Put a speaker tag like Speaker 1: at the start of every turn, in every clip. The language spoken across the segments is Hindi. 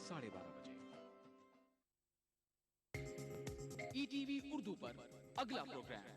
Speaker 1: 12:30 बजे। ईटीवी उर्दू पर अगला प्रोग्राम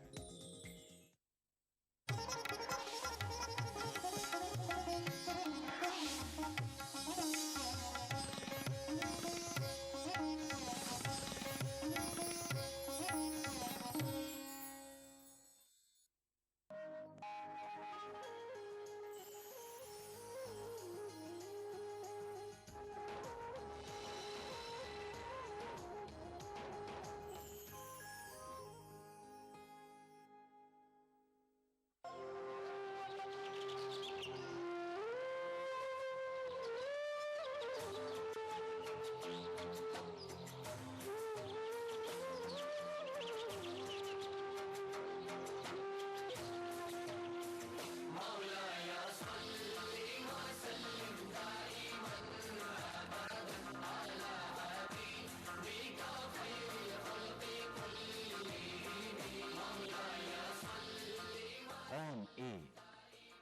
Speaker 2: कौम एक,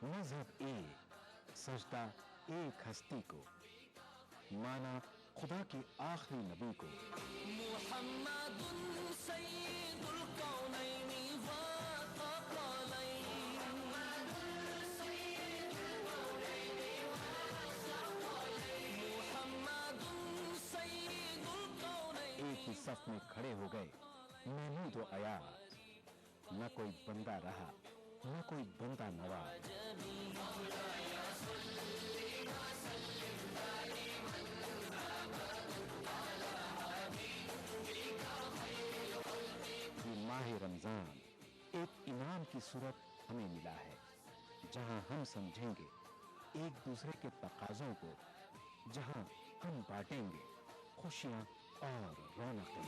Speaker 2: मजहब एक, सजदा एक हस्ती को, माना खुदा के आखिरी नबी को।
Speaker 3: मुहम्मदुन सय्यिदुल कौनैनि व थक़लैन। मुहम्मदुन सय्यिदुल कौनैनि।
Speaker 2: एक ही सफ में खड़े हो गए महमूद व अयाज, न कोई बंदा रहा न कोई बंदा नवाज। ये माह रमजान एक इनाम की सूरत हमें मिला है, जहां हम समझेंगे एक दूसरे के तकाजों को, जहां हम बांटेंगे खुशियां और रौनकें।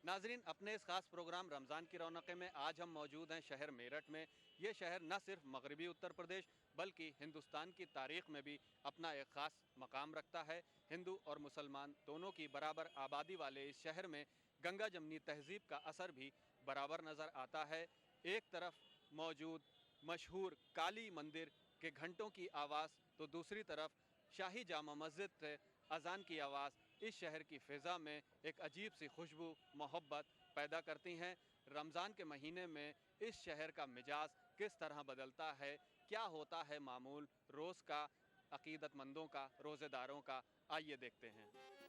Speaker 4: नाजरीन, अपने इस खास प्रोग्राम रमज़ान की रौनक़ें में आज हम मौजूद हैं शहर मेरठ में। ये शहर न सिर्फ मगरबी उत्तर प्रदेश बल्कि हिंदुस्तान की तारीख़ में भी अपना एक ख़ास मकाम रखता है। हिंदू और मुसलमान दोनों की बराबर आबादी वाले इस शहर में गंगा जमनी तहज़ीब का असर भी बराबर नज़र आता है। एक तरफ मौजूद मशहूर काली मंदिर के घंटों की आवाज़ तो दूसरी तरफ शाही जामा मस्जिद से अज़ान की आवाज़ इस शहर की फ़िज़ा में एक अजीब सी खुशबू मोहब्बत पैदा करती हैं। रमज़ान के महीने में इस शहर का मिजाज किस तरह बदलता है, क्या होता है मामूल रोज़ का, अक़ीदतमंदों का, रोज़ेदारों का, आइए देखते हैं।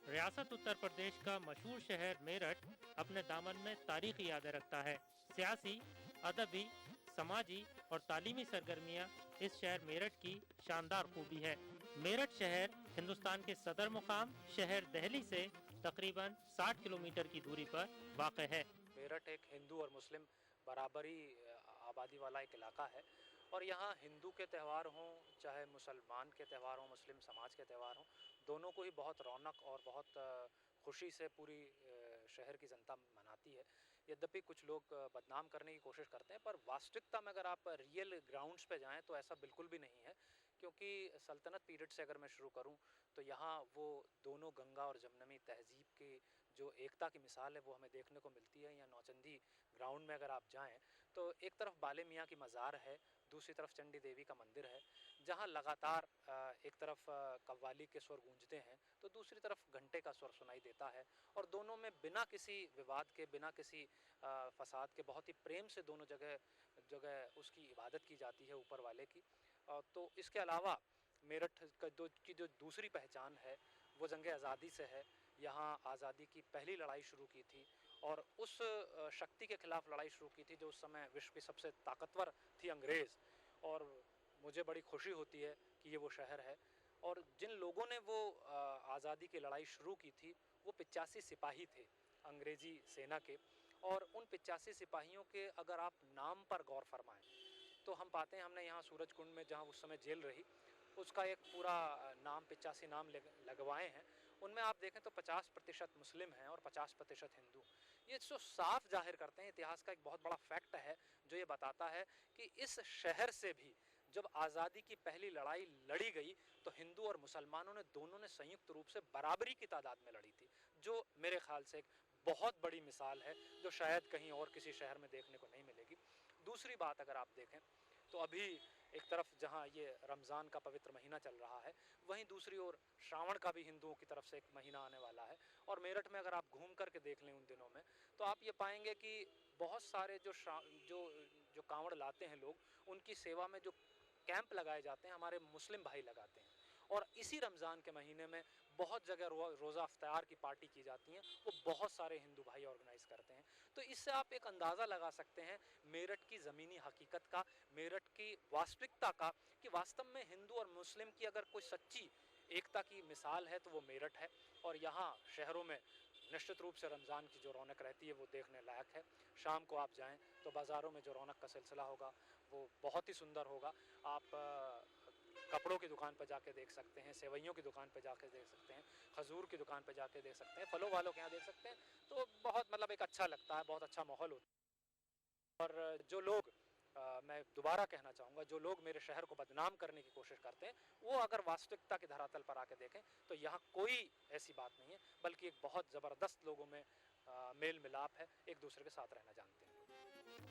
Speaker 5: रियासत उत्तर प्रदेश का मशहूर शहर मेरठ अपने दामन में तारीख़ी यादें रखता है। सियासी, अदबी, समाजी और तालीमी सरगर्मियाँ इस शहर मेरठ की शानदार खूबी है। मेरठ शहर हिंदुस्तान के सदर मुकाम शहर दिल्ली से तकरीबन 60 किलोमीटर की दूरी पर वाक़ है।
Speaker 6: मेरठ एक हिंदू और मुस्लिम बराबरी आबादी वाला एक इलाका है और यहाँ हिंदू के त्यौहार हों चाहे मुसलमान के त्यौहार हों, मुस्लिम समाज के त्यौहार हों, दोनों को ही बहुत रौनक और बहुत खुशी से पूरी शहर की जनता मनाती है। यद्यपि कुछ लोग बदनाम करने की कोशिश करते हैं, पर वास्तविकता में अगर आप रियल ग्राउंड्स पे जाएं तो ऐसा बिल्कुल भी नहीं है। क्योंकि सल्तनत पीरियड से अगर मैं शुरू करूं तो यहाँ वो दोनों गंगा और जमनमी तहज़ीब की जो एकता की मिसाल है वो हमें देखने को मिलती है। या नौचंदी ग्राउंड में अगर आप जाएं तो एक तरफ बाले मियाँ की मज़ार है, दूसरी तरफ चंडी देवी का मंदिर है, जहां लगातार एक तरफ कव्वाली के स्वर गूंजते हैं तो दूसरी तरफ घंटे का स्वर सुनाई देता है। और दोनों में बिना किसी विवाद के, बिना किसी फसाद के बहुत ही प्रेम से दोनों जगह जगह उसकी इबादत की जाती है ऊपर वाले की। तो इसके अलावा मेरठ की जो दूसरी पहचान है वो जंग आज़ादी से है। यहाँ आज़ादी की पहली लड़ाई शुरू की थी और उस शक्ति के खिलाफ लड़ाई शुरू की थी जो उस समय विश्व की सबसे ताकतवर थी, अंग्रेज़। और मुझे बड़ी खुशी होती है कि ये वो शहर है। और जिन लोगों ने वो आज़ादी की लड़ाई शुरू की थी वो 85 सिपाही थे अंग्रेज़ी सेना के। और उन 85 सिपाहियों के अगर आप नाम पर गौर फरमाएं तो हम पाते हैं, हमने यहाँ सूरज कुंड में जहाँ उस समय जेल रही उसका एक पूरा नाम 85 नाम लगवाए हैं। उनमें आप देखें तो 50% मुस्लिम हैं और 50% हिंदू। ये जो साफ जाहिर करते हैं, इतिहास का एक बहुत बड़ा फैक्ट है जो ये बताता है कि इस शहर से भी जब आज़ादी की पहली लड़ाई लड़ी गई तो हिंदू और मुसलमानों ने दोनों ने संयुक्त रूप से बराबरी की तादाद में लड़ी थी, जो मेरे ख्याल से एक बहुत बड़ी मिसाल है जो शायद कहीं और किसी शहर में देखने को नहीं मिलेगी। दूसरी बात अगर आप देखें तो अभी एक तरफ जहाँ ये रमज़ान का पवित्र महीना चल रहा है, वहीं दूसरी ओर श्रावण का भी हिंदुओं की तरफ से एक महीना आने वाला है। और मेरठ में अगर आप घूम कर के देख लें उन दिनों में, तो आप ये पाएंगे कि बहुत सारे जो जो कांवड़ लाते हैं लोग, उनकी सेवा में जो कैंप लगाए जाते हैं हमारे मुस्लिम भाई लगाते हैं। और इसी रमज़ान के महीने में बहुत जगह रोज़ा इफ्तार की पार्टी की जाती हैं, वो बहुत सारे हिंदू भाई ऑर्गेनाइज़ करते हैं। तो इससे आप एक अंदाज़ा लगा सकते हैं मेरठ की ज़मीनी हकीकत का, मेरठ की वास्तविकता का, कि वास्तव में हिंदू और मुस्लिम की अगर कोई सच्ची एकता की मिसाल है तो वो मेरठ है। और यहाँ शहरों में निश्चित रूप से रमज़ान की जो रौनक रहती है वो देखने लायक है। शाम को आप जाएं तो बाज़ारों में जो रौनक का सिलसिला होगा वो बहुत ही सुंदर होगा। आप कपड़ों की दुकान पर जाके देख सकते हैं, सेवइयों की दुकान पर जाके देख सकते हैं, खजूर की दुकान पर जाके देख सकते हैं, फलों वालों के यहाँ देख सकते हैं। तो बहुत मतलब एक अच्छा लगता है, बहुत अच्छा माहौल होता है। और जो लोग मैं दोबारा कहना चाहूँगा, जो लोग मेरे शहर को बदनाम करने की कोशिश करते हैं, वो अगर वास्तविकता के धरातल पर आके देखें तो यहाँ कोई ऐसी बात नहीं है, बल्कि एक बहुत ज़बरदस्त लोगों में मेल मिलाप है, एक दूसरे के साथ रहना जानते हैं।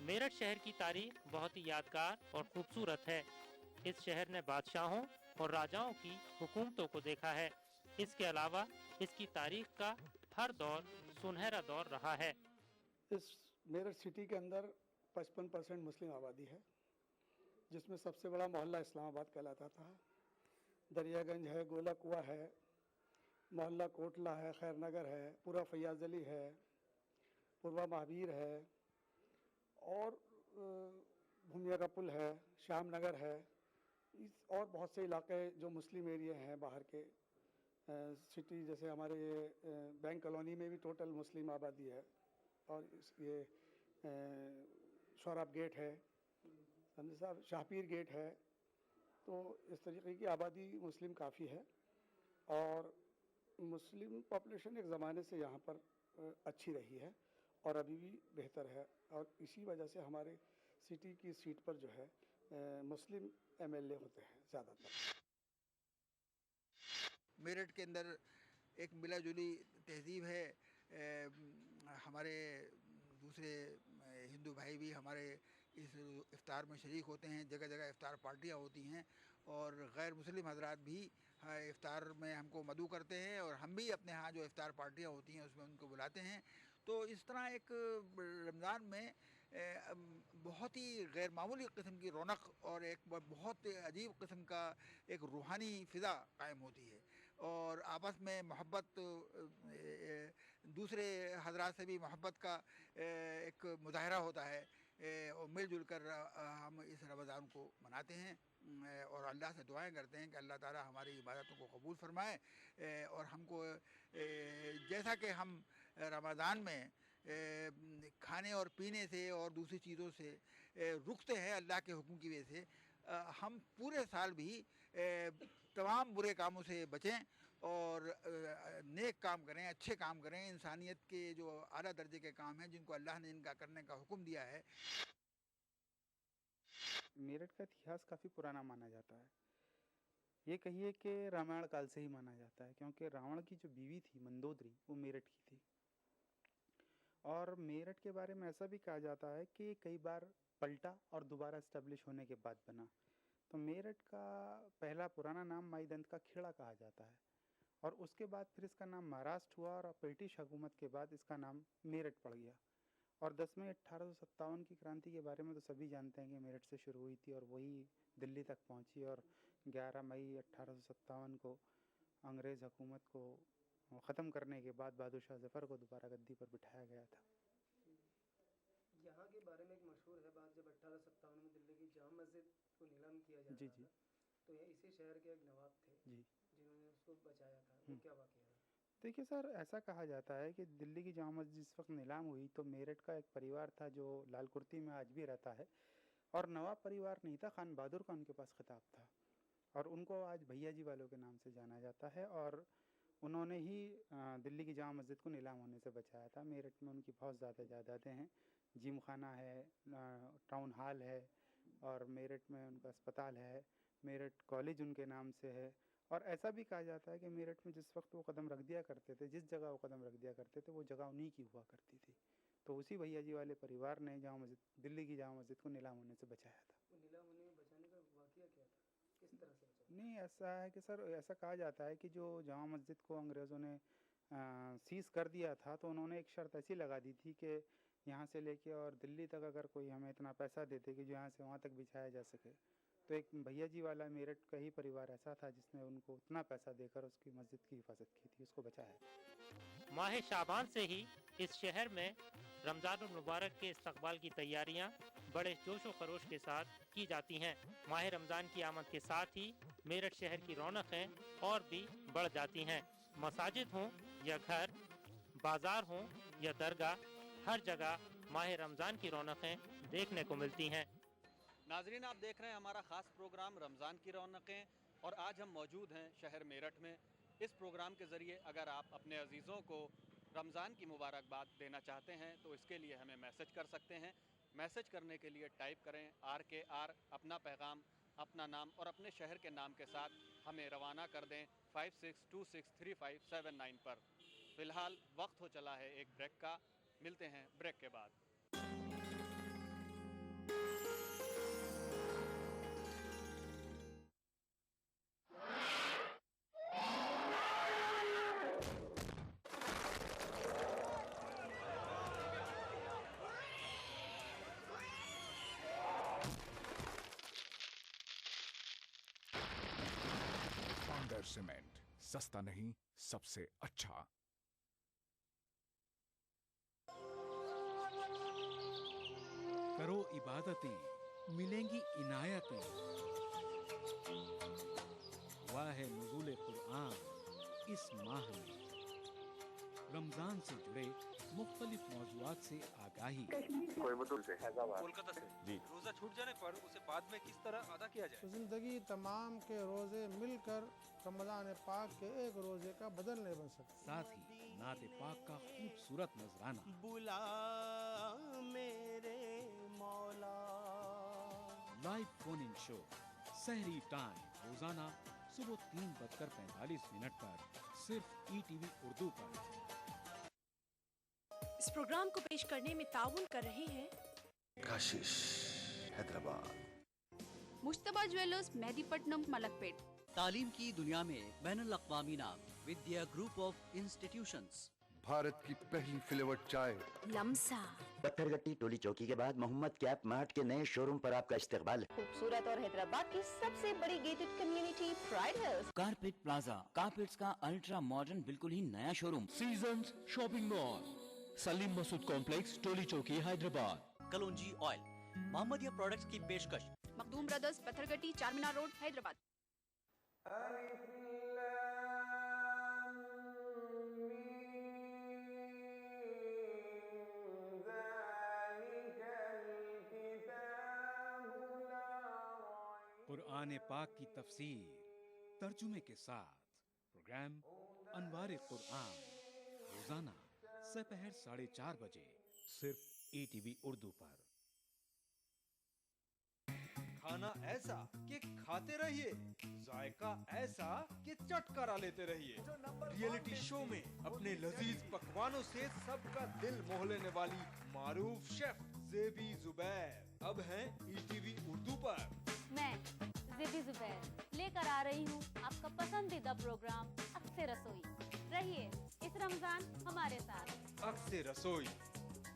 Speaker 5: मेरठ शहर की तारीख बहुत ही यादगार और खूबसूरत है। इस शहर ने बादशाहों और राजाओं की हुकूमतों को देखा है। इसके अलावा इसकी तारीख का हर दौर सुनहरा दौर रहा है।
Speaker 7: इस मेरठ सिटी के अंदर 55% मुस्लिम आबादी है, जिसमें सबसे बड़ा मोहल्ला इस्लामाबाद कहलाता था। दरियागंज है, गोला कुआ है, मोहल्ला कोटला है, खैरनगर है, पूरा फैयाज अली है, पूर्वा महावीर है, और भूमिया का पुल है, श्याम नगर है। और बहुत से इलाके जो मुस्लिम एरिया हैं बाहर के सिटी, जैसे हमारे बैंक कॉलोनी में भी टोटल मुस्लिम आबादी है। और ये शोराब गेट है, समझे साहब, शाहपीर गेट है। तो इस तरीके की आबादी मुस्लिम काफ़ी है। और मुस्लिम पॉपुलेशन एक ज़माने से यहाँ पर अच्छी रही है और अभी भी बेहतर है। और इसी वजह से हमारे सिटी की सीट पर जो है मुस्लिम एमएलए होते हैं ज़्यादातर।
Speaker 8: मेरठ के अंदर एक मिलाजुली तहजीब है। हमारे दूसरे हिंदू भाई भी हमारे इस इफ्तार में शरीक होते हैं। जगह जगह इफ्तार पार्टियाँ होती हैं और गैर मुस्लिम हजरात भी इफ्तार में हमको मदऊ करते हैं और हम भी अपने यहाँ जो इफ्तार पार्टियाँ होती हैं उसमें उनको बुलाते हैं। तो इस तरह एक रमज़ान में बहुत ही गैर मामूली किस्म की रौनक और एक बहुत अजीब किस्म का एक रूहानी फ़िज़ा कायम होती है और आपस में मोहब्बत, दूसरे हजरात से भी मोहब्बत का एक मुजाहरा होता है और मिलजुल कर हम इस रमज़ान को मनाते हैं और अल्लाह से दुआएं करते हैं कि अल्लाह ताला हमारी इबादतों को कबूल फरमाए और हमको जैसा कि हम रमज़ान में खाने और पीने से और दूसरी चीज़ों से रुकते हैं अल्लाह के हुक्म की वजह से, हम पूरे साल भी तमाम बुरे कामों से बचें और नेक काम करें, अच्छे काम करें, इंसानियत के जो आला दर्जे के काम हैं जिनको अल्लाह ने इनका करने का हुक्म दिया है।
Speaker 9: मेरठ का इतिहास काफ़ी पुराना माना जाता है। ये कहिए कि रामायण काल से ही माना जाता है, क्योंकि रावण की जो बीवी थी मंदोदरी वो मेरठ की थी। और मेरठ के बारे में ऐसा भी कहा जाता है कि कई बार पलटा और दोबारा इस्टेब्लिश होने के बाद बना। तो मेरठ का पहला पुराना नाम माईदंत का खेड़ा कहा जाता है और उसके बाद फिर इसका नाम महाराष्ट्र हुआ और ब्रिटिश हुकूमत के बाद इसका नाम मेरठ पड़ गया। और 10 मई 1857 की क्रांति के बारे में तो सभी जानते हैं कि मेरठ से शुरू हुई थी और वही दिल्ली तक पहुंची और 11 मई 1857 को अंग्रेज़ हुकूमत को ख़त्म करने के बाद बहादुर शाह ज़फ़र को दोबारा गद्दी पर बिठाया गया था।
Speaker 10: यहाँ के बारे में एक मशहूर है बात, जब 1857 में दिल्ली की जाम मस्जिद को नीलाम किया जा रहा था, तो ये इसी शहर के एक नवाब थे जिन्होंने उसको बचाया था। वो क्या वाक़या है?
Speaker 9: देखिए सर, ऐसा कहा जाता है कि दिल्ली की जामा मस्जिद जिस वक्त नीलाम हुई तो मेरठ का एक परिवार था जो लाल कुर्ती में आज भी रहता है और नवाब परिवार नहीं था, खान बहादुर का उनके पास खिताब था और उनको आज भैया जी वालों के नाम से जाना जाता है और उन्होंने ही दिल्ली की जामा मस्जिद को नीलाम होने से बचाया था। मेरठ में उनकी बहुत ज़्यादा जायदादें हैं, जिम खाना है, टाउन हॉल है और मेरठ में उनका अस्पताल है, मेरठ कॉलेज उनके नाम से है और ऐसा भी कहा जाता है कि मेरठ में जिस वक्त वो कदम रख दिया करते थे, जिस जगह वो कदम रख दिया करते थे, वो जगह उन्हीं की हुआ करती थी। तो उसी भैया जी वाले परिवार ने जामा मस्जिद, दिल्ली की जामा मस्जिद को नीलाम होने से बचाया था।
Speaker 10: वो नीलाम होने में बचाने का वाकया क्या था, किस तरह से बचा?
Speaker 9: नहीं, ऐसा है कि सर, ऐसा कहा जाता है कि जो जामा मस्जिद को अंग्रेज़ों ने सीज़ कर दिया था, तो उन्होंने एक शर्त ऐसी लगा दी थी कि यहाँ से लेके और दिल्ली तक अगर कोई हमें इतना पैसा देते कि जो यहाँ से वहाँ तक बिछाया जा सके, तो एक भैया जी वाला मेरठ का ही परिवार ऐसा था जिसने उनको उतना पैसा देकर उसकी मस्जिद की हिफाजत की थी, उसको बचाया।
Speaker 5: माह शाबान से ही इस शहर में रमज़ानुल मुबारक के इस्तकबाल की तैयारियां बड़े जोश व खरोश के साथ की जाती हैं। माह रमज़ान की आमद के साथ ही मेरठ शहर की रौनकें और भी बढ़ जाती हैं। मसाजिद हों या घर, बाजार हों या दरगाह, हर जगह माह रमज़ान की रौनकें देखने को मिलती हैं।
Speaker 4: नाजरीन, आप देख रहे हैं हमारा ख़ास प्रोग्राम रमज़ान की रौनकें, और आज हम मौजूद हैं शहर मेरठ में। इस प्रोग्राम के ज़रिए अगर आप अपने अजीज़ों को रमज़ान की मुबारकबाद देना चाहते हैं तो इसके लिए हमें मैसेज कर सकते हैं। मैसेज करने के लिए टाइप करें RKR, अपना पैगाम, अपना नाम और अपने शहर के नाम के साथ हमें रवाना कर दें 56263579 पर। फ़िलहाल वक्त हो चला है एक ब्रेक का, मिलते हैं ब्रेक के बाद।
Speaker 11: सीमेंट, सस्ता नहीं, सबसे अच्छा।
Speaker 1: करो इबादतें, मिलेंगी इनायतें। हुआ है नुज़ूल कुरान इस माह में। रमजान से जुड़े मुख्तलिफ मौज़ूआत से आगाही।
Speaker 12: कोलकाता से जी। रोजा छूट जाने पर उसे बाद में किस तरह अदा किया जाए?
Speaker 13: जिंदगी तमाम के रोजे मिलकर रमजान पाक के एक रोजे का बदल नहीं बन सकते।
Speaker 1: साथ ही नाते पाक का खूबसूरत नजराना।
Speaker 3: बुला मेरे मौला।
Speaker 1: लाइव फोन इन शो सहरी टाइम रोजाना सुबह 3:45 पर सिर्फ ETV उर्दू पर।
Speaker 14: इस प्रोग्राम को पेश करने में ताउन कर रहे हैं
Speaker 15: काशिश हैदराबाद,
Speaker 16: मुश्तबा ज्वेलर्स मेहदीपट्टनम मलकपेट।
Speaker 17: तालीम की दुनिया में बैनुल अक़वामी नाम विद्या ग्रुप ऑफ इंस्टीट्यूशंस।
Speaker 15: भारत की पहली फ्लेवर्ड चाय
Speaker 16: लम्सा।
Speaker 18: पत्थरगट्टी टोली चौकी के बाद मोहम्मद कैप मार्ट के नए शोरूम पर आपका इस्तकबाल है।
Speaker 19: खूबसूरत और हैदराबाद की सबसे बड़ी gated community pride house.
Speaker 17: Carpet plaza, carpets का अल्ट्रा मॉडर्न बिल्कुल ही नया शोरूम।
Speaker 1: Seasons shopping mall, Salim Masood complex, Toli Chowki, Hyderabad.
Speaker 17: Kalonji oil, Mohammadia products की पेशकश।
Speaker 16: Makhdoom brothers, Pathergatti, Charminar road, Hyderabad.
Speaker 1: कुरान पाक की तफसीर तर्जुमे के साथ प्रोग्राम अनवार कुरान रोजाना दोपहर 4:30 बजे सिर्फ ETV उर्दू पर।
Speaker 12: खाना ऐसा कि खाते रहिए, जायका ऐसा कि चट करा लेते रहिए। रियलिटी शो में अपने लजीज पकवानों से सबका दिल मोह लेने वाली मारूफ शेफ ज़ेबी ज़ुबैर अब हैं ETV उर्दू पर।
Speaker 20: मैं ज़ेबी ज़ुबैर लेकर आ रही हूँ आपका पसंदीदा प्रोग्राम अक्से रसोई। रहिए इस रमजान हमारे साथ।
Speaker 12: अक्से रसोई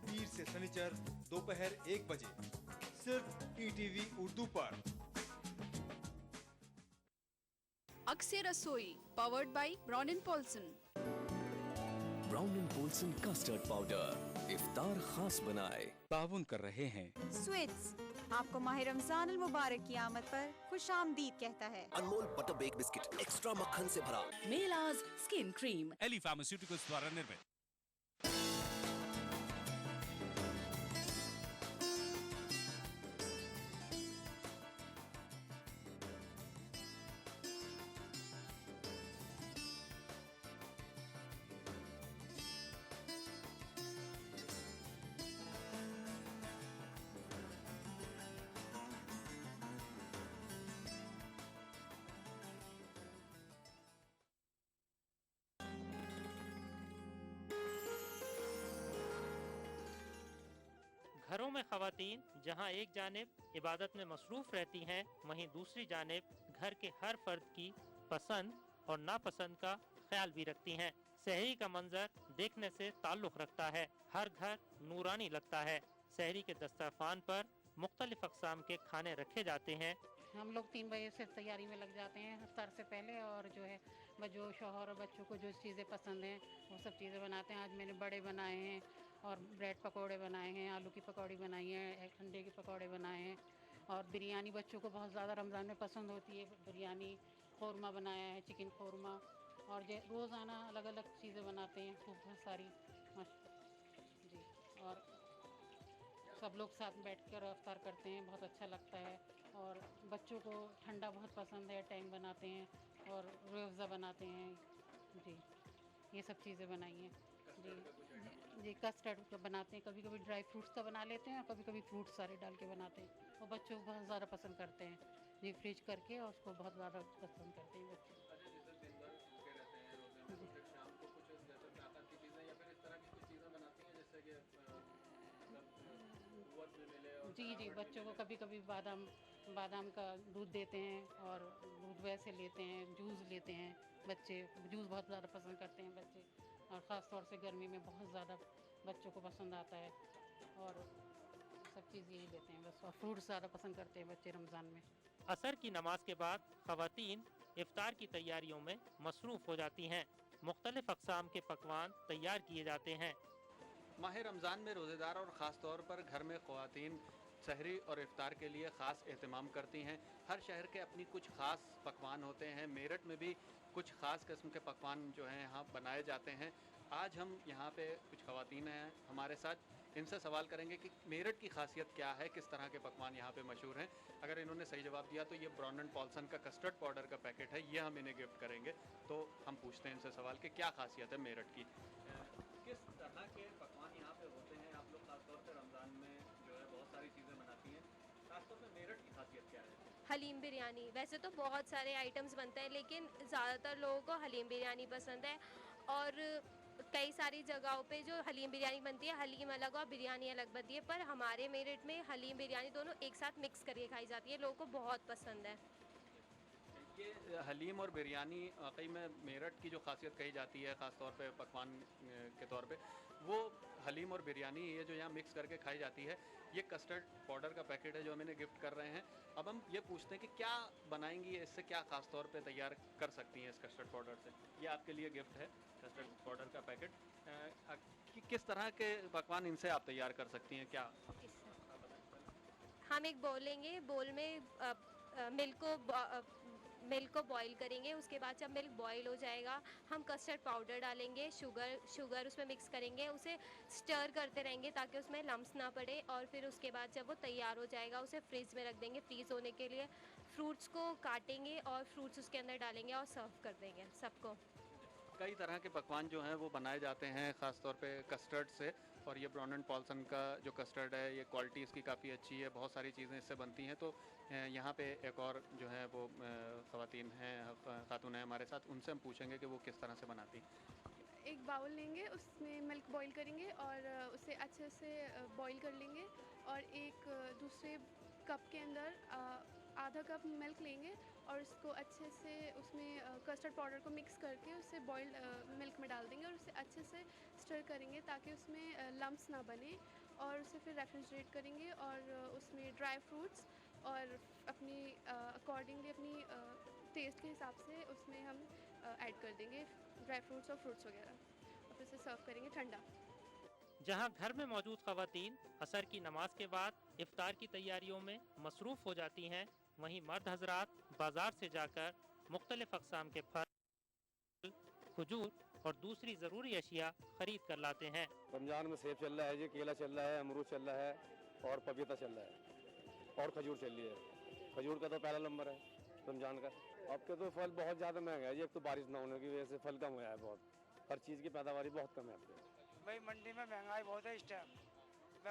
Speaker 12: पीर से शनिचर दोपहर 1 बजे सिर्फ ETV उर्दू पर।
Speaker 16: अक्से रसोई powered by Brown and Polson.
Speaker 21: Brown and Polson custard powder इफ्तार खास बनाए।
Speaker 1: ताउन कर रहे हैं
Speaker 22: स्वीट्स, आपको माह रमजान अल मुबारक की आमद पर खुशामदीद कहता है।
Speaker 21: Anmol butter bake biscuit extra मक्खन से भरा।
Speaker 23: मेलाज स्किन क्रीम,
Speaker 1: एली फार्मास्यूटिकल्स द्वारा निर्मित।
Speaker 5: घरों में खवातीन जहां एक जानिब इबादत में मसरूफ रहती हैं, वहीं दूसरी जानिब घर के हर फर्द की पसंद और नापसंद का ख्याल भी रखती हैं। सहरी का मंजर देखने से ताल्लुक़ रखता है। हर घर नूरानी लगता है। सहरी के दस्तरखान पर मुख्तलिफ अक़साम के खाने रखे जाते हैं।
Speaker 2: हम लोग 3 बजे से तैयारी में लग जाते हैं इफ्तार से पहले, और जो है जो शौहर और बच्चों को जो चीज़ें पसंद हैं वो सब चीज़ें बनाते हैं। आज मैंने बड़े बनाए हैं और ब्रेड पकोड़े बनाए हैं, आलू की पकौड़ी बनाई है, अंडे के पकौड़े बनाए हैं, और बिरयानी बच्चों को बहुत ज़्यादा रमज़ान में पसंद होती है। बिरयानी, ख़ौरमा बनाया है, चिकन ख़ौरमा, और रोज़ाना अलग अलग चीज़ें बनाते हैं, खूब बहुत सारी जी। और सब लोग साथ बैठकर इफ्तार करते हैं, बहुत अच्छा लगता है। और बच्चों को ठंडा बहुत पसंद है, टैंग बनाते हैं और रूह-अफ़ज़ा बनाते हैं जी। ये सब चीज़ें बनाई हैं जी। कस्टर्ड का बनाते हैं, कभी कभी ड्राई फ्रूट्स का बना लेते हैं और कभी कभी फ्रूट्स सारे डाल के बनाते हैं, और बच्चों को बहुत ज़्यादा पसंद करते हैं जी। फ्रिज करके और उसको बहुत ज़्यादा पसंद करते हैं बच्चे। जी जी, बच्चों को कभी कभी बादाम का दूध देते हैं और दूध वैसे लेते हैं, जूस लेते हैं। बच्चे जूस बहुत ज़्यादा पसंद करते हैं बच्चे, और ख़ास तौर से गर्मी में बहुत ज़्यादा बच्चों को पसंद आता है, और सब चीज़ यही लेते हैं बस। और फ्रूट्स ज़्यादा पसंद करते हैं बच्चे रमज़ान में।
Speaker 5: असर की नमाज के बाद ख़वातीन इफ्तार की तैयारियों में मसरूफ़ हो जाती हैं। मुख्तलिफ अक़साम के पकवान तैयार किए जाते हैं।
Speaker 4: माह रमज़ान में रोज़ेदार और ख़ास तौर पर घर में ख़वातीन सहरी और इफ्तार के लिए ख़ास एहतमाम करती हैं। हर शहर के अपनी कुछ ख़ास पकवान होते हैं। मेरठ में भी कुछ ख़ास किस्म के पकवान जो हैं यहाँ बनाए जाते हैं। आज हम यहाँ पे कुछ ख़वातीन हैं हमारे साथ, इनसे सवाल करेंगे कि मेरठ की खासियत क्या है, किस तरह के पकवान यहाँ पे मशहूर हैं। अगर इन्होंने सही जवाब दिया तो ये ब्राउन एंड पॉल्सन का कस्टर्ड पाउडर का पैकेट है, ये हम इन्हें गिफ्ट करेंगे। तो हम पूछते हैं इनसे सवाल कि क्या खासियत है मेरठ की, किस तरह के पकवान यहाँ पे होते हैं। आप लोग खासतौर पर रमज़ान में जो है बहुत सारी चीज़ें बनाती हैं, खासतौर पर मेरठ की खासियत क्या है?
Speaker 6: हलीम बिरयानी। वैसे तो बहुत सारे आइटम्स बनते हैं, लेकिन ज़्यादातर लोगों को हलीम बिरयानी पसंद है। और कई सारी जगहों पे जो हलीम बिरयानी बनती है, हलीम अलग और बिरयानी अलग बनती है, पर हमारे मेरठ में हलीम बिरयानी दोनों एक साथ मिक्स करके खाई जाती है। लोगों को बहुत पसंद है।
Speaker 4: ये हलीम और बिरयानी वाकई में मेरठ की जो खासियत कही जाती है, ख़ास तौर पे पकवान के तौर पे, वो हलीम और बिरयानी ये जो यहाँ मिक्स करके खाई जाती है। ये कस्टर्ड पाउडर का पैकेट है जो हम इन्हें गिफ्ट कर रहे हैं। अब हम ये पूछते हैं कि क्या बनाएंगी, इससे क्या ख़ास तौर पे तैयार कर सकती हैं इस कस्टर्ड पाउडर से। ये आपके लिए गिफ्ट है, कस्टर्ड पाउडर का पैकेट। किस तरह के पकवान इनसे आप तैयार कर सकती हैं, क्या?
Speaker 6: हम एक बोल लेंगे, बोल में मिल्क को बॉईल करेंगे। उसके बाद जब मिल्क बॉईल हो जाएगा, हम कस्टर्ड पाउडर डालेंगे, शुगर उसमें मिक्स करेंगे, उसे स्टर करते रहेंगे ताकि उसमें लम्स ना पड़े। और फिर उसके बाद जब वो तैयार हो जाएगा, उसे फ्रिज में रख देंगे फ्रीज़ होने के लिए। फ्रूट्स को काटेंगे और फ्रूट्स उसके अंदर डालेंगे और सर्व कर देंगे सबको।
Speaker 4: कई तरह के पकवान जो हैं वो बनाए जाते हैं, ख़ास तौर पे कस्टर्ड से। और ये ब्राउन एंड पॉल्सन का जो कस्टर्ड है, ये क्वालिटी इसकी काफ़ी अच्छी है, बहुत सारी चीज़ें इससे बनती हैं। तो यहाँ पे एक और जो है वो ख़वातीन हैं, खातून हैं हमारे साथ, उनसे हम पूछेंगे कि वो किस तरह से बनाती हैं।
Speaker 7: एक बाउल लेंगे, उसमें मिल्क बॉईल करेंगे और उसे अच्छे से बॉईल कर लेंगे, और एक दूसरे कप के अंदर आधा कप मिल्क लेंगे और उसको अच्छे से उसमें कस्टर्ड पाउडर को मिक्स करके उसे बॉइल्ड मिल्क में डाल देंगे और उसे अच्छे से स्टर करेंगे ताकि उसमें लम्प्स ना बने। और उसे फिर रेफ्रिजरेट करेंगे और उसमें ड्राई फ्रूट्स और अपनी अकॉर्डिंगली अपनी टेस्ट के हिसाब से उसमें हम ऐड कर देंगे ड्राई फ्रूट्स और फ्रूट्स वगैरह, और फिर उसे सर्व करेंगे ठंडा।
Speaker 5: जहां घर में मौजूद ख़वातीन असर की नमाज के बाद इफ्तार की तैयारियों में मसरूफ़ हो जाती हैं, वहीं मर्द हजरात बाज़ार से जाकर मुख्तलिफ अक़साम के फल, खजूर और दूसरी ज़रूरी अशिया ख़रीद कर लाते हैं।
Speaker 24: रमज़ान में सेब चल रहा है जी, केला चल रहा है, अमरूद चल रहा है और पपीता चल रहा है और खजूर चल रही है। खजूर का तो पहला नंबर है रमज़ान का। अब के तो फल बहुत ज़्यादा महंगा है जी, एक तो बारिश ना होने की वजह से फल कम हुआ है बहुत, हर चीज़ की पैदावारी बहुत कम है।
Speaker 25: भाई मंडी में महंगाई बहुत है इस टाइम,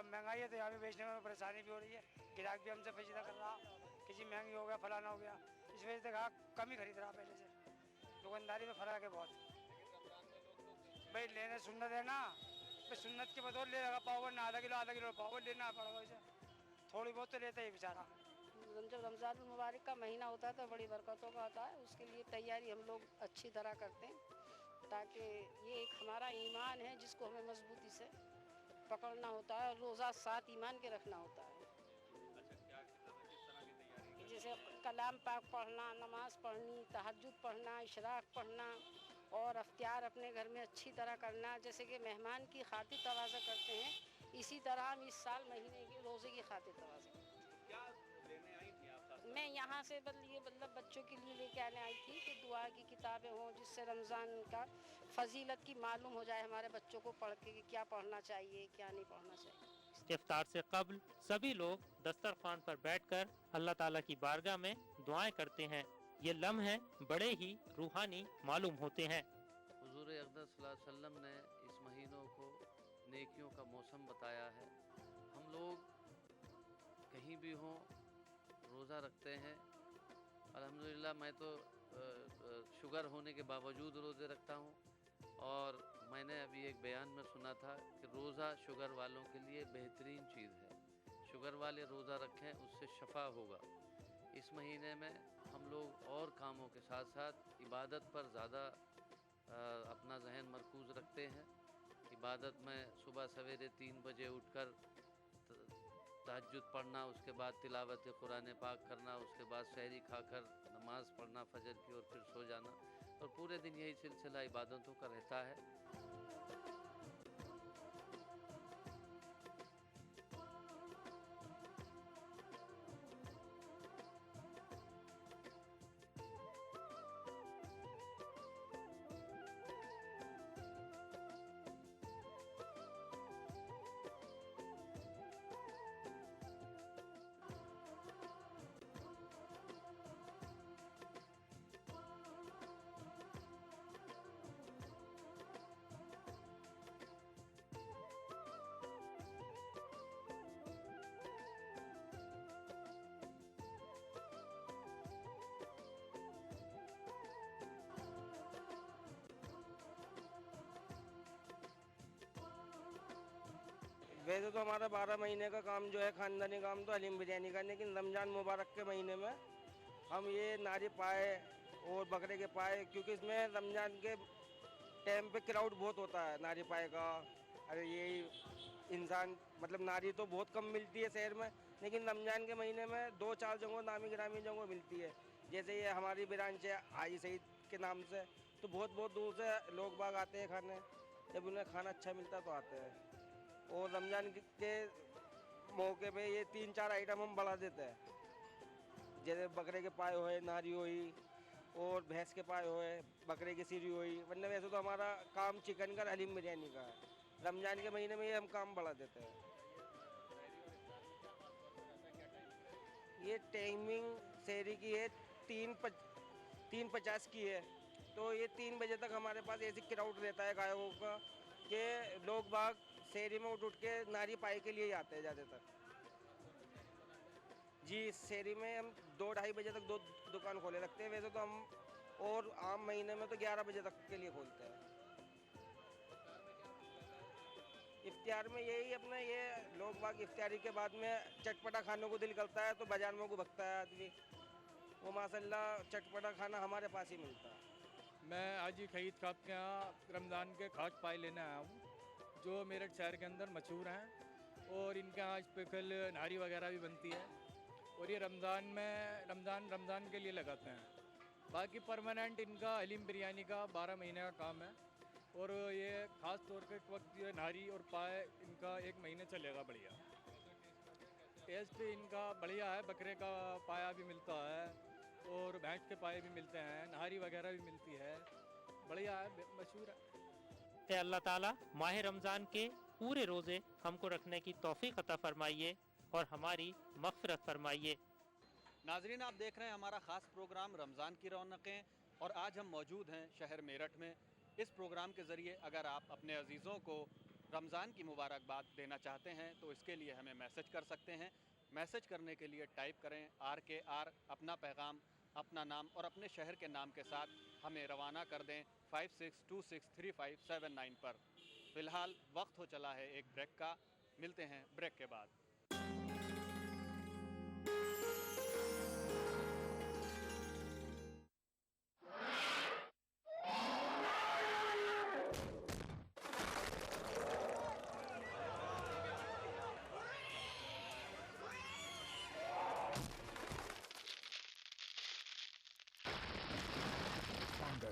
Speaker 25: महंगाई है तो यहाँ पे बेचने में परेशानी भी हो रही है, ग्राहक भी हमसे पेचीदा कर रहा, किसी महंगी हो गया फलाना हो गया, इस वजह से ग्राहक कम ही खरीद रहा पहले से। दुकानदारी में फ़र्क है बहुत भाई, लेने सुनने देना फिर सुन्नत के बदौर ले लगा पाव वरना आधा किलो पाव लेना पड़ेगा उसे, थोड़ी बहुत तो लेता है बेचारा।
Speaker 8: जब रमज़ान मुबारक का महीना होता है तो बड़ी बरकतों का होता है, उसके लिए तैयारी हम लोग अच्छी तरह करते हैं, ताकि ये एक हमारा ईमान है जिसको हमें मजबूती से पकड़ना होता है और रोज़ा साथ ईमान के रखना होता है। जैसे कलाम पाक पढ़ना, नमाज पढ़नी, तहज्जुद पढ़ना, इशराक पढ़ना और अफ्तियार अपने घर में अच्छी तरह करना। जैसे कि मेहमान की खातिर तवाज़ा करते हैं, इसी तरह हम इस साल महीने के रोज़े की खातिर तवाज़ा मैं यहाँ से मतलब बच्चों के लिए लेके आने आई थी कि दुआ की किताबें हों जिससे रमज़ान का फजीलत की मालूम हो जाए हमारे बच्चों को पढ़ के कि क्या पढ़ना चाहिए क्या नहीं पढ़ना चाहिए।
Speaker 5: इफ्तार से कब्ल सभी लोग दस्तरखान पर बैठकर अल्लाह ताला की बारगाह में दुआएं करते हैं। ये लम्हे बड़े ही रूहानी मालूम होते हैं।
Speaker 9: हुजूर अक़दस सल्लल्लाहु अलैहि वसल्लम ने इस महीनों को नेकियों का मौसम बताया है। हम लोग कहीं भी हों रोज़ा रखते हैं। अल्हम्दुलिल्लाह मैं तो शुगर होने के बावजूद रोज़े रखता हूँ, और मैंने अभी एक बयान में सुना था कि रोज़ा शुगर वालों के लिए बेहतरीन चीज़ है। शुगर वाले रोज़ा रखें, उससे शफा होगा। इस महीने में हम लोग और कामों के साथ साथ इबादत पर ज़्यादा अपना जहन मरकूज़ रखते हैं। इबादत में सुबह सवेरे 3 बजे उठकर तहज्जुद पढ़ना, उसके बाद तिलावत कुरान पाक करना, उसके बाद सहरी खाकर नमाज़ पढ़ना फजर की और फिर सो जाना, और पूरे दिन यही सिलसिला इबादतों का रहता है।
Speaker 25: वैसे तो हमारा 12 महीने का काम जो है ख़ानदानी काम तो हलीम बिरयानी का, लेकिन रमज़ान मुबारक के महीने में हम ये नारी पाए और बकरे के पाए, क्योंकि इसमें रमज़ान के टाइम पे क्राउड बहुत होता है नारी पाए का। अरे ये इंसान मतलब नारी तो बहुत कम मिलती है शहर में, लेकिन रमज़ान के महीने में 2-4 जगहों नामी गिरामी जगहों मिलती है। जैसे ये हमारी ब्रांच है हाजी सईद के नाम से, तो बहुत दूर से लोग बाग आते हैं खाने, जब उन्हें खाना अच्छा मिलता तो आते हैं। और रमज़ान के मौके पे ये 3-4 आइटम हम बढ़ा देते हैं, जैसे बकरे के पाए हुए, नारी हुई, और भैंस के पाए हुए, बकरे की सीरी हुई। वरना वैसे तो हमारा काम चिकन का हलीम बिरयानी का है, रमज़ान के महीने में ये हम काम बढ़ा देते हैं। ये टाइमिंग शहरी की है 3:50 की है, तो ये 3 बजे तक हमारे पास ऐसी क्राउड रहता है गायों का कि लोग बाग शहरी में उठ के नारी पाई के लिए आते हैं ज़्यादातर। जी शहरी में हम 2-2:30 बजे तक दुकान खोले रखते हैं। वैसे तो हम और आम महीने में तो 11 बजे तक के लिए खोलते हैं। इफ्तियार में यही अपना ये लोग बाग इफ्तियारी के बाद में चटपटा खाने को दिल करता है तो बाज़ार में को भगता है आदमी, वो माशाल्लाह चटपटा खाना हमारे पास ही मिलता है।
Speaker 10: मैं आज ही खईद खाब के यहाँ रमज़ान के खास पाए लेने आया हूँ, जो मेरठ शहर के अंदर मशहूर हैं, और इनके यहाँ स्पेशल नारी वगैरह भी बनती है, और ये रमज़ान के लिए लगाते हैं। बाकी परमानेंट इनका हलीम बिरयानी का 12 महीने का काम है, और ये ख़ास तौर पे वक्त ये नारी और पाए इनका 1 महीने चलेगा बढ़िया। टेस्ट इनका बढ़िया है, बकरे का पाया भी मिलता है और भैंस के पाए भी मिलते हैं, नारी वगैरह भी मिलती है, बढ़िया है, मशहूर है।
Speaker 5: ते अल्लाह ताला माह रमज़ान के पूरे रोज़े हमको रखने की तौफीक अता फरमाइए और हमारी मग़फ़िरत फरमाइए।
Speaker 4: नाज़रीन, आप देख रहे हैं हमारा ख़ास प्रोग्राम रमज़ान की रौनकें, और आज हम मौजूद हैं शहर मेरठ में। इस प्रोग्राम के ज़रिए अगर आप अपने अजीज़ों को रमज़ान की मुबारकबाद देना चाहते हैं तो इसके लिए हमें मैसेज कर सकते हैं। मैसेज करने के लिए टाइप करें RKR, अपना पैगाम, अपना नाम और अपने शहर के नाम के साथ हमें रवाना कर दें 56263579 पर। फिलहाल वक्त हो चला है एक ब्रेक का, मिलते हैं ब्रेक के बाद।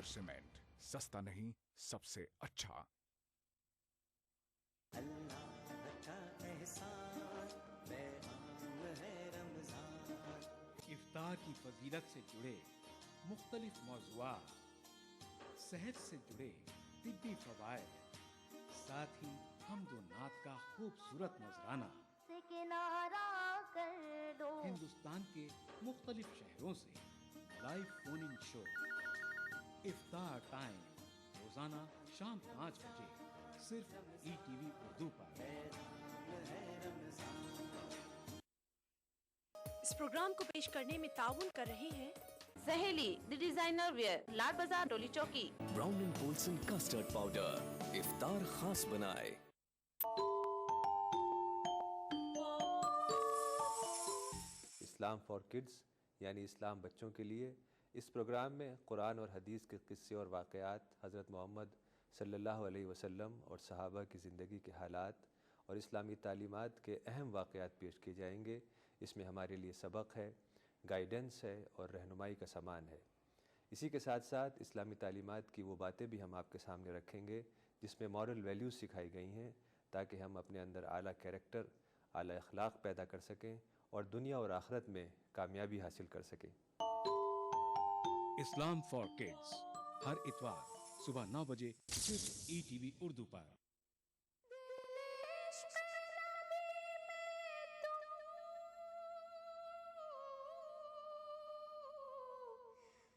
Speaker 3: सीमेंट, सस्ता नहीं सबसे अच्छा।
Speaker 1: इफ्तार की फजीलत से जुड़े मुख्तलिफ मौज़ूआत, सेहत से जुड़े तिब्बी फवायद, साथ ही हम्दो नात का खूबसूरत नजराना
Speaker 11: से किनारा कर दो।
Speaker 1: हिंदुस्तान के मुख्तलिफ शहरों से लाइव फोन इन शो इफ्तार टाइम, रोजाना शाम 5 बजे सिर्फ ETV उर्दू पर।
Speaker 13: इस प्रोग्राम को पेश करने में ताउन कर रहे हैं
Speaker 14: सहेली the designer wear, Lal Bazar, Doli Chowki.
Speaker 21: Brown and Polson custard powder, इफ्तार खास बनाए।
Speaker 15: इस्लाम फॉर किड्स यानी इस्लाम बच्चों के लिए, इस प्रोग्राम में कुरान और हदीस के किस्से और वाक़यात, हज़रत मोहम्मद सल्लल्लाहु अलैहि वसल्लम और सहाबा की ज़िंदगी के हालात और इस्लामी तालीमात के अहम वाक़यात पेश किए जाएंगे। इसमें हमारे लिए सबक है, गाइडेंस है और रहनुमाई का सामान है। इसी के साथ साथ इस्लामी तालीमात की वो बातें भी हम आपके सामने रखेंगे जिसमें मॉरल वैल्यूज़ सिखाई गई हैं, ताकि हम अपने अंदर आला कैरेक्टर, आला अखलाक पैदा कर सकें और दुनिया और आखिरत में कामयाबी हासिल कर सकें।
Speaker 1: इस्लाम फॉर किड्स हर इतवार सुबह 9 बजे सिर्फ ETV उर्दू पर।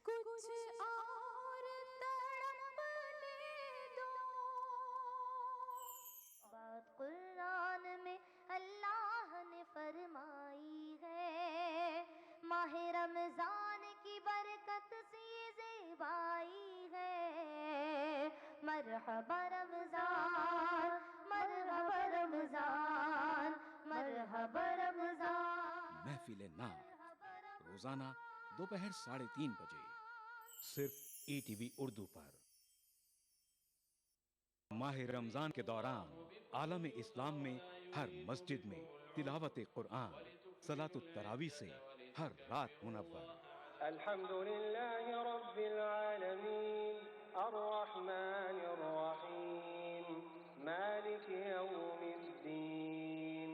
Speaker 11: कुछ और तड़पने दो। बात कुरान में अल्लाह ने फरमाई है, माह रमजान की बरकत से ज़ेबाई है। मरहबा रमजान, मरहबा रमजान, मरहबा रमजान।
Speaker 1: महफिल नात रोजाना दोपहर 3:30 बजे सिर्फ ETV उर्दू पर। माह रमजान के दौरान आलम इस्लाम में हर मस्जिद में तिलावत कुरान, सलातुत तरावी से हर रात मुनव्वर।
Speaker 26: अल्हम्दुलिल्लाहि रब्बिल आलमीन, अर्रहमानिर रहीम, मालिकि यौमिद्दीन,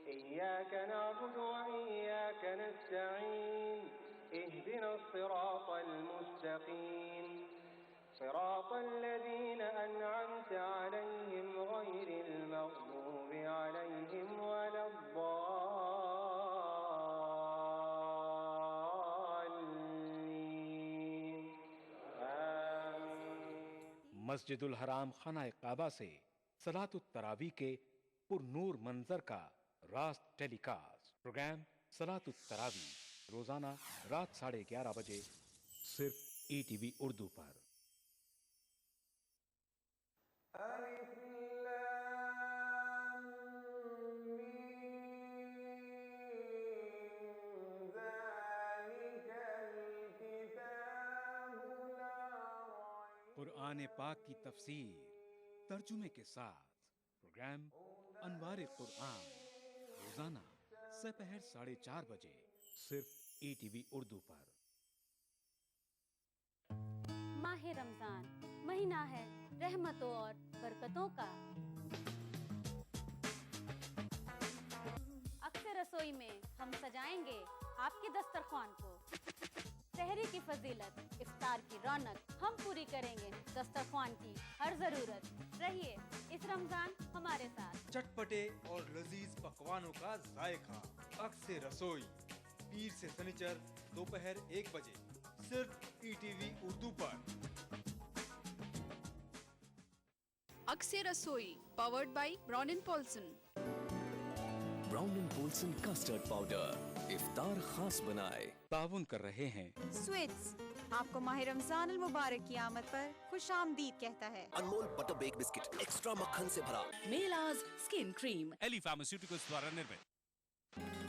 Speaker 26: इय्याका नअबुदु व इय्याका नस्तईन, इहदिनस सिरातल मुस्तकीम, सिरातल लज़ीना अनअमता अलैहिम गैरिल मग़दूबि अलैहिम वलद्दाल्लीन।
Speaker 1: मस्जिदुल हराम खाना काबा से सलातुत तरावी के पुरनूर मंजर का रास्त टेलीकास्ट प्रोग्राम सलातुत तरावी रोजाना रात 11:30 बजे सिर्फ ETV उर्दू पर। कुरान पाक की तफसीर तर्जुमे के साथ प्रोग्राम अनवार कुरान रोजाना दोपहर 4:30 बजे सिर्फ ETV उर्दू पर।
Speaker 20: माह रमजान महीना है रहमतों और बरकतों का। अक्सर रसोई में हम सजाएंगे आपके दस्तरखान को। सहरी की फजीलत, इफ्तार की रौनक, हम पूरी करेंगे दस्तरखान की हर जरूरत। रहिए इस रमजान हमारे साथ।
Speaker 12: चटपटे और लजीज पकवानों का जायका, अक्से रसोई, पीर से शनिचर दोपहर 1 बजे सिर्फ ETV उर्दू पर।
Speaker 16: अक्से रसोई powered by Brown and Polson.
Speaker 21: Brown and Polson custard powder, इफ्तार खास बनाए।
Speaker 1: ताउन कर रहे हैं
Speaker 22: स्वीट्स आपको माह रमजान अल मुबारक की आमद पर खुशामदीद कहता है।
Speaker 21: Anmol butter bake biscuit extra मक्खन से भरा।
Speaker 13: मेलाज स्किन क्रीम
Speaker 1: एली फार्मास्यूटिकल्स द्वारा निर्मित।